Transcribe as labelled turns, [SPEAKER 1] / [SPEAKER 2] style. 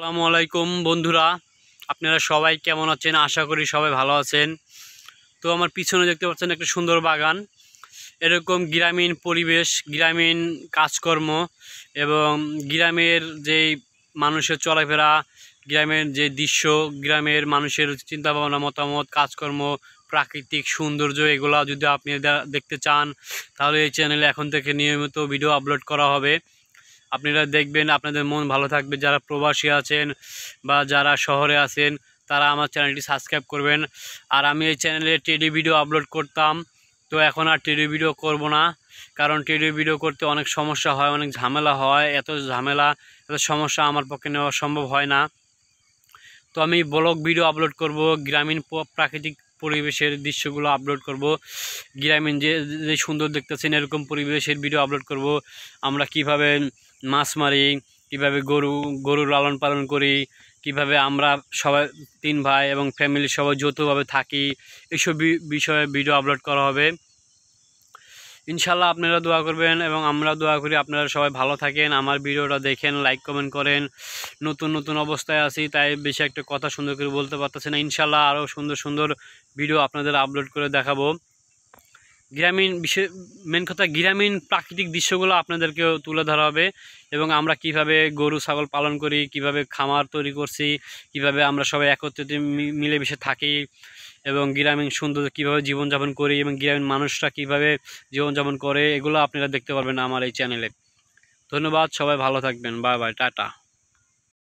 [SPEAKER 1] আসসালামু আলাইকুম বন্ধুরা, আপনারা সবাই কেমন আছেন? আশা করি সবাই ভালো আছেন। তো আমার পিছনে দেখতে পাচ্ছেন একটা সুন্দর বাগান। এরকম গ্রামীণ পরিবেশ, গ্রামীণ কাজকর্ম এবং গ্রামের যেই মানুষের চলাফেরা, গ্রামের যে দৃশ্য, গ্রামের মানুষের চিন্তাভাবনা, মতামত, কাজকর্ম, প্রাকৃতিক সৌন্দর্য, এগুলো যদি আপনি দেখতে চান তাহলে এই চ্যানেলে এখন থেকে নিয়মিত ভিডিও আপলোড করা হবে। আপনারা দেখবেন, আপনাদের মন ভালো থাকবে। যারা প্রবাসী আছেন বা যারা শহরে আছেন তারা আমার চ্যানেলটি সাবস্ক্রাইব করবেন। আর আমি এই চ্যানেলে টেডি ভিডিও আপলোড করতাম, তো এখন আর টেডি ভিডিও করব না, কারণ টেডি ভিডিও করতে অনেক সমস্যা হয়, অনেক ঝামেলা হয়। এত ঝামেলা, এত সমস্যা আমার পক্ষে নেওয়া সম্ভব হয় না। তো আমি ব্লগ ভিডিও আপলোড করব, গ্রামীণ প্রাকৃতিক পরিবেশের দৃশ্যগুলো আপলোড করব। গ্রামীণ যে যে সুন্দর দেখতেছেন এরকম পরিবেশের ভিডিও আপলোড করব। আমরা কিভাবে মাছ মারি, কিভাবে গরু লালন পালন করি, কিভাবে আমরা সবাই 3 ভাই এবং ফ্যামিলির সবাই যৌথভাবে থাকি, এইসব বিষয়ে ভিডিও আপলোড করা হবে। ইনশাল্লাহ আপনারা দোয়া করবেন এবং আমরা দোয়া করি আপনারা সবাই ভালো থাকেন, আমার ভিডিওটা দেখেন, লাইক কমেন্ট করেন। নতুন অবস্থায় আছি, তাই বেশি একটা কথা সুন্দর করে বলতে পারতেছি না। ইনশাল্লাহ আরও সুন্দর ভিডিও আপনাদের আপলোড করে দেখাবো। গ্রামীণ বিষয়, মেন কথা গ্রামীণ প্রাকৃতিক দৃশ্যগুলো আপনাদেরকেও তুলে ধরা হবে এবং আমরা কিভাবে গরু ছাগল পালন করি, কিভাবে খামার তৈরি করছি, কিভাবে আমরা সবাই একত্রিত মিলেমিশে থাকি এবং গ্রামীণ সুন্দর কীভাবে জীবনযাপন করি এবং গ্রামীণ মানুষরা কীভাবে জীবনযাপন করে, এগুলো আপনারা দেখতে পারবেন আমার এই চ্যানেলে। ধন্যবাদ, সবাই ভালো থাকবেন। Bye bye, tata.